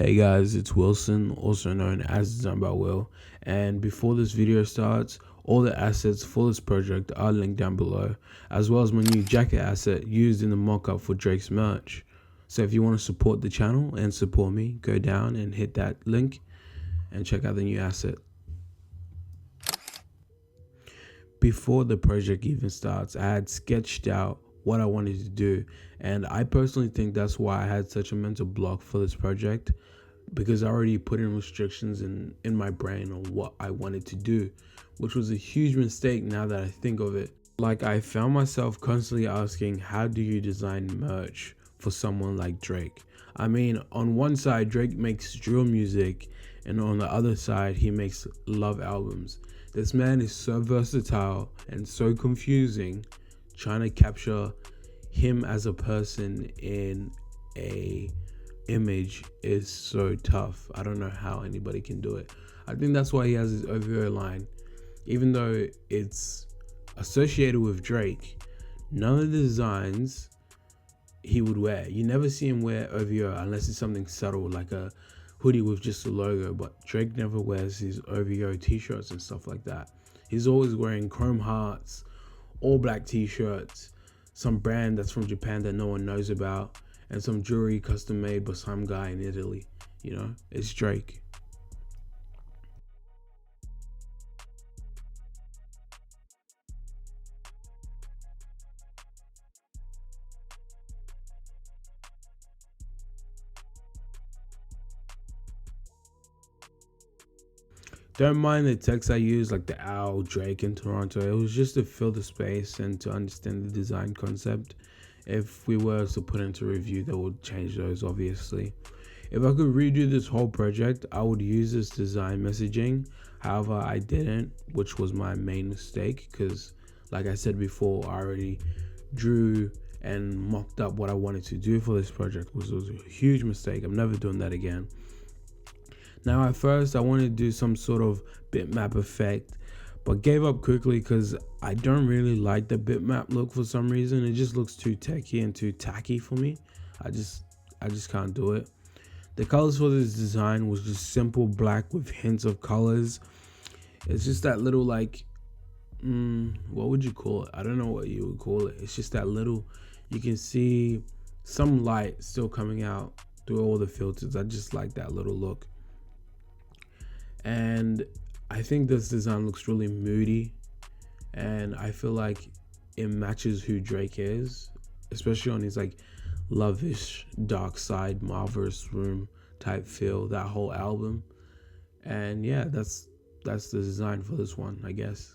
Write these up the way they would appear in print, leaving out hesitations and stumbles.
Hey guys, it's Wilson, also known as Design by Will, and before this video starts, all the assets for this project are linked down below, as well as my new jacket asset used in the mock-up for Drake's merch. So if you want to support the channel and support me, go down and hit that link and check out the new asset. Before the project even starts, I had sketched out what I wanted to do, and I personally think that's why I had such a mental block for this project, because I already put in restrictions in my brain on what I wanted to do, which was a huge mistake now that I think of it. Like, I found myself constantly asking, how do you design merch for someone like Drake? I mean, on one side, Drake makes drill music, and on the other side, he makes love albums. This man is so versatile and so confusing. Trying to capture him as a person in a image is so tough. I don't know how anybody can do it. I think that's why he has his OVO line. Even though it's associated with Drake, none of the designs he would wear. You never see him wear OVO unless it's something subtle like a hoodie with just a logo, but Drake never wears his OVO t-shirts and stuff like that. He's always wearing chrome hearts, all black t-shirts, some brand that's from Japan that no one knows about, and some jewelry custom made by some guy in Italy. You know, it's Drake. Don't mind the text I use, like the owl, Drake, in Toronto. It was just to fill the space and to understand the design concept. If we were to put into review, that would change those, obviously. If I could redo this whole project, I would use this design messaging. However, I didn't, which was my main mistake, because like I said before, I already drew and mocked up what I wanted to do for this project, which was a huge mistake. I'm never doing that again. Now, at first, I wanted to do some sort of bitmap effect, but gave up quickly because I don't really like the bitmap look for some reason. It just looks too techy and too tacky for me. I just can't do it. The colors for this design was just simple black with hints of colors. It's just that little, like, what would you call it? I don't know what you would call it. It's just that little, you can see some light still coming out through all the filters. I just like that little look. And I think this design looks really moody, and I feel like it matches who Drake is, especially on his like lovish, dark side, marvelous room type feel, that whole album. And yeah, that's the design for this one, I guess.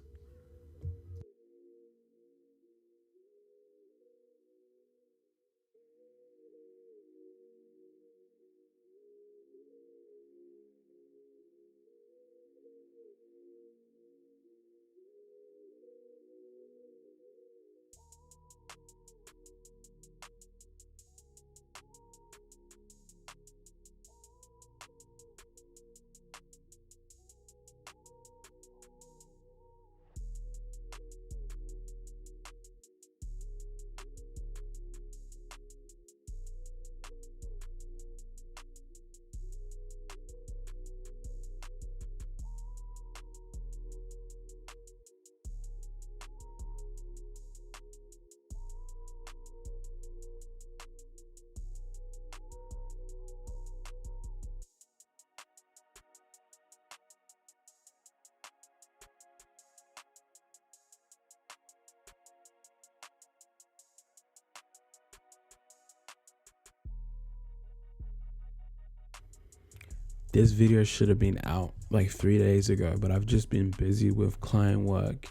This video should have been out like 3 days ago, but I've just been busy with client work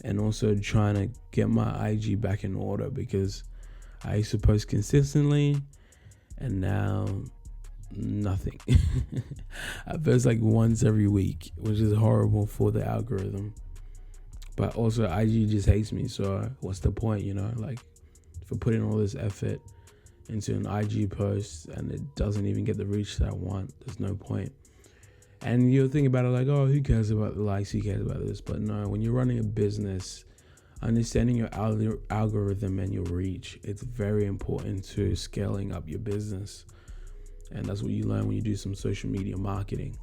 and also trying to get my IG back in order, because I used to post consistently and now nothing. I post like once every week, which is horrible for the algorithm. But also IG just hates me, so what's the point, you know? Like, for putting all this effort into an IG post and it doesn't even get the reach that I want, there's no point. And you'll think about it like, oh, who cares about the likes, who cares about this? But no, when you're running a business, understanding your algorithm and your reach, it's very important to scaling up your business. And that's what you learn when you do some social media marketing.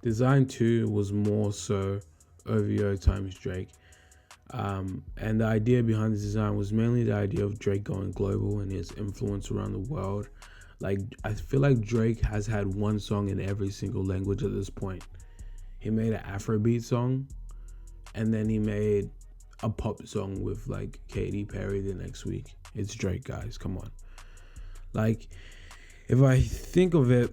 Design 2 was more so OVO times Drake. And the idea behind the design was mainly the idea of Drake going global and his influence around the world. Like, I feel like Drake has had one song in every single language at this point. He made an Afrobeat song, and then he made a pop song with like Katy Perry the next week. It's Drake, guys. Come on. Like, if I think of it,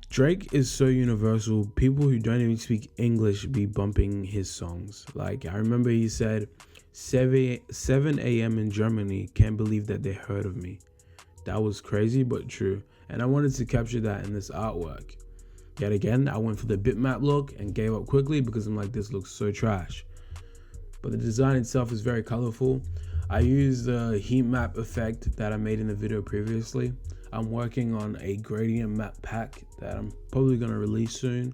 Drake is so universal. People who don't even speak English be bumping his songs. Like, I remember he said, 7 a.m. in Germany, can't believe that they heard of me. That was crazy, but true. And I wanted to capture that in this artwork. Yet again, I went for the bitmap look and gave up quickly because I'm like, this looks so trash. But the design itself is very colorful. I used the heat map effect that I made in the video previously. I'm working on a gradient map pack that I'm probably going to release soon.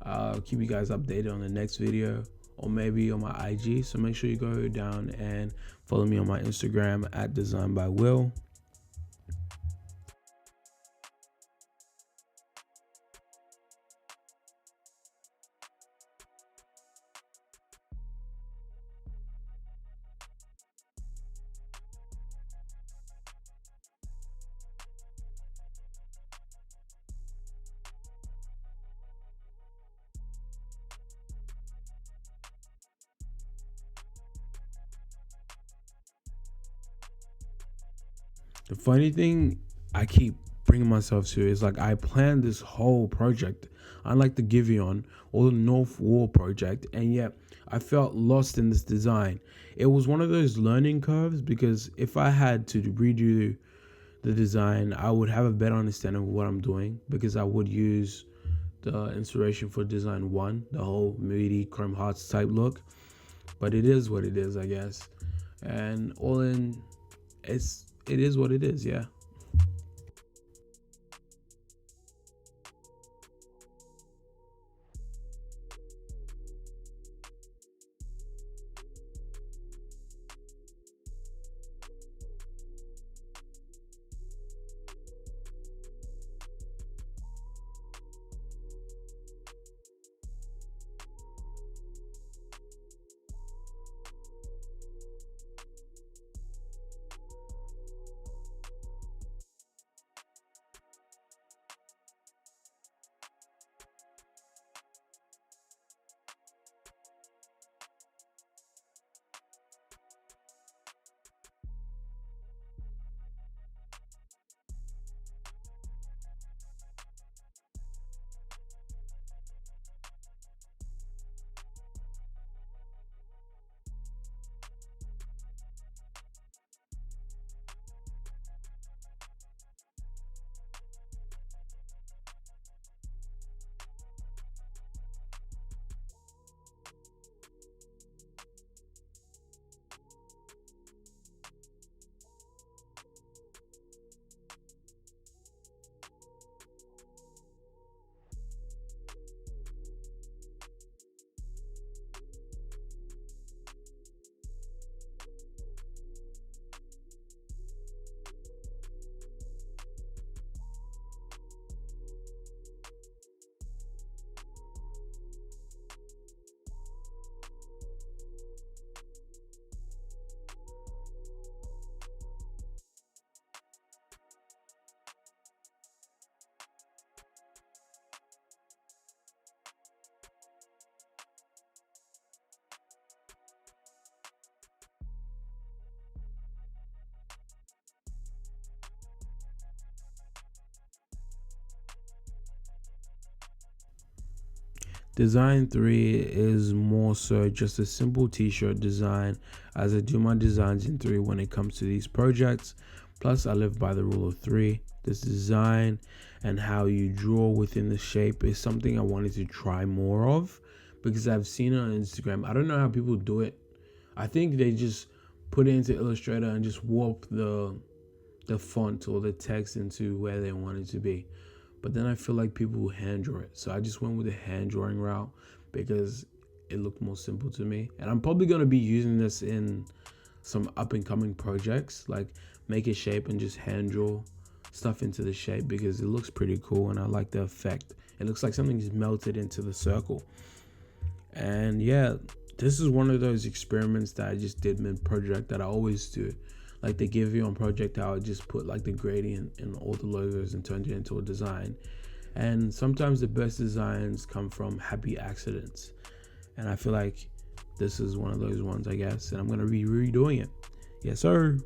I'll keep you guys updated on the next video or maybe on my IG. So make sure you go down and follow me on my Instagram at Design by Will. The funny thing I keep bringing myself to is like I planned this whole project, unlike the Giveon or the North Wall project, and yet I felt lost in this design. It was one of those learning curves because if I had to redo the design, I would have a better understanding of what I'm doing because I would use the inspiration for design 1, the whole moody chrome hearts type look. But it is what it is, I guess. And all in, it is what it is, yeah. Design 3 is more so just a simple t-shirt design, as I do my designs in 3 when it comes to these projects. Plus I live by the rule of 3. This design and how you draw within the shape is something I wanted to try more of, because I've seen it on Instagram. I don't know how people do it. I think they just put it into Illustrator and just warp the font or the text into where they want it to be. But then I feel like people will hand draw it. So I just went with the hand drawing route because it looked more simple to me. And I'm probably going to be using this in some up and coming projects, like make a shape and just hand draw stuff into the shape, because it looks pretty cool and I like the effect. It looks like something's melted into the circle. And yeah, this is one of those experiments that I just did mid-project that I always do. Like they give you on project how I just put like the gradient in all the logos and turned it into a design. And sometimes the best designs come from happy accidents. And I feel like this is one of those ones, I guess. And I'm going to be redoing it. Yes, sir.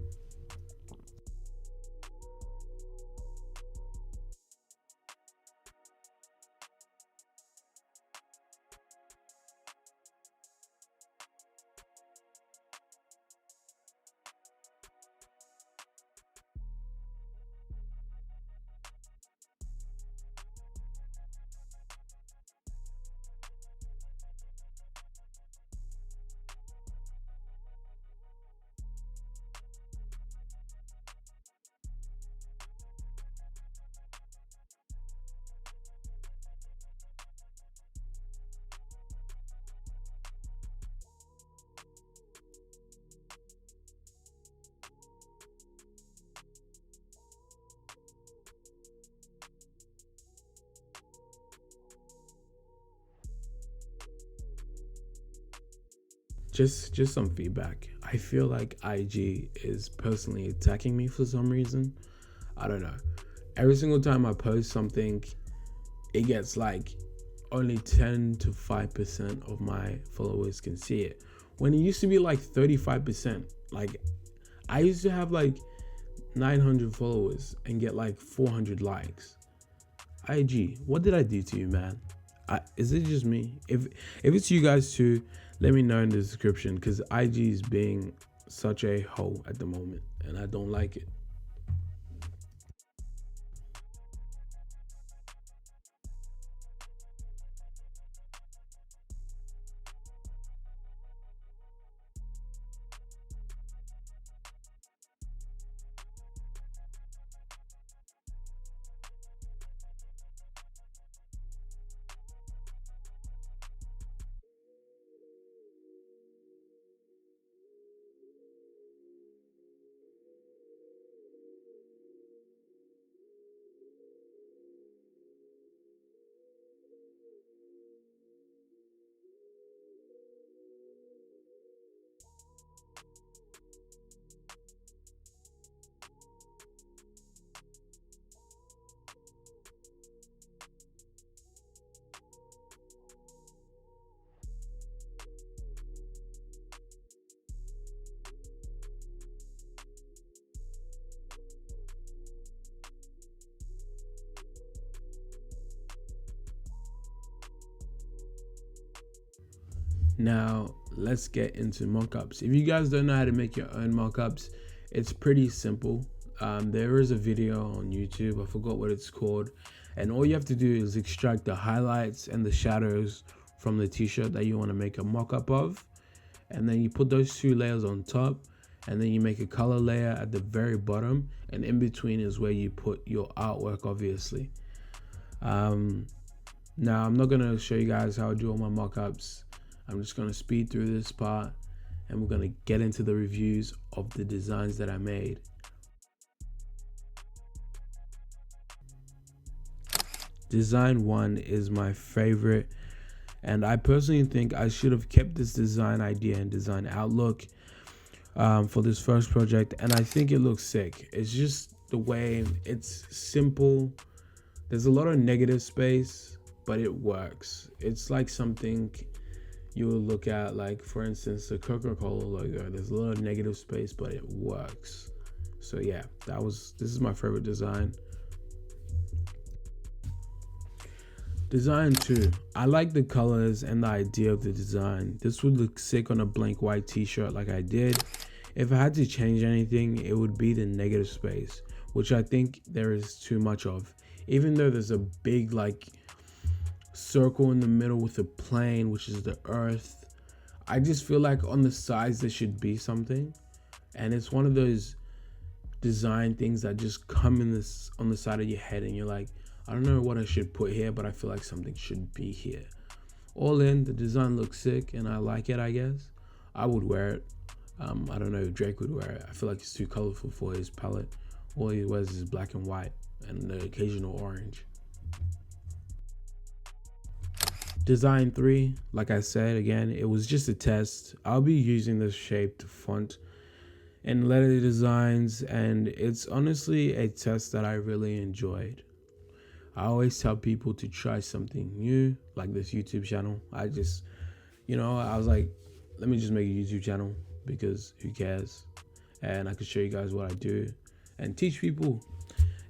Just some feedback. I feel like IG is personally attacking me for some reason. I don't know. Every single time I post something, it gets like only 10 to 5% of my followers can see it. When it used to be like 35%. Like I used to have like 900 followers and get like 400 likes. IG, what did I do to you, man? Is it just me? If it's you guys too, let me know in the description, because IG is being such a hoe at the moment and I don't like it. Now, let's get into mockups. If you guys don't know how to make your own mockups, it's pretty simple. There is a video on YouTube, I forgot what it's called, and all you have to do is extract the highlights and the shadows from the t-shirt that you want to make a mockup of, and then you put those two layers on top, and then you make a color layer at the very bottom, and in between is where you put your artwork, obviously. Now, I'm not going to show you guys how I do all my mockups. I'm just going to speed through this part and we're going to get into the reviews of the designs that I made. Design 1 is my favorite, and I personally think I should have kept this design idea and design outlook for this first project, and I think it looks sick. It's just the way it's simple. There's a lot of negative space, but it works. It's like something you will look at, like for instance the Coca-Cola logo. There's a lot of negative space, but it works. So yeah, this is my favorite design. Design 2. I like the colors and the idea of the design. This would look sick on a blank white t-shirt like I did. If I had to change anything, it would be the negative space, which I think there is too much of. Even though there's a big like circle in the middle with a plane, which is the earth, I just feel like on the sides there should be something. And it's one of those design things that just come in this on the side of your head and you're like, I don't know what I should put here, but I feel like something should be here. All in, the design looks sick and I like it, I guess. I would wear it. I don't know if Drake would wear it. I feel like it's too colorful for his palette. All he wears is black and white and the occasional orange. Design 3, like I said again, it was just a test. I'll be using this shaped font and letter designs, and it's honestly a test that I really enjoyed. I always tell people to try something new, like this YouTube channel. I was like, let me just make a YouTube channel because who cares? And I could show you guys what I do and teach people.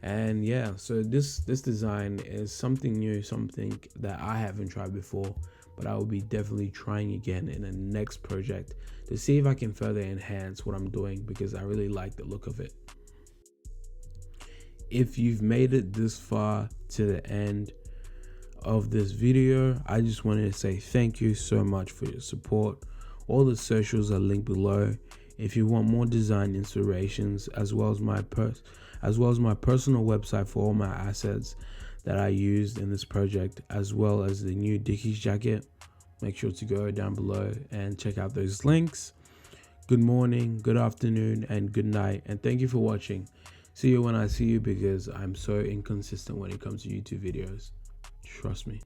And yeah, so this design is something new, something that I haven't tried before, but I will be definitely trying again in the next project to see if I can further enhance what I'm doing because I really like the look of it. If you've made it this far to the end of this video, I just wanted to say thank you so much for your support. All the socials are linked below. If you want more design inspirations, as well as my personal website for all my assets that I used in this project, as well as the new Dickies jacket, make sure to go down below and check out those links. Good morning, good afternoon, and good night, and thank you for watching. See you when I see you because I'm so inconsistent when it comes to YouTube videos. Trust me.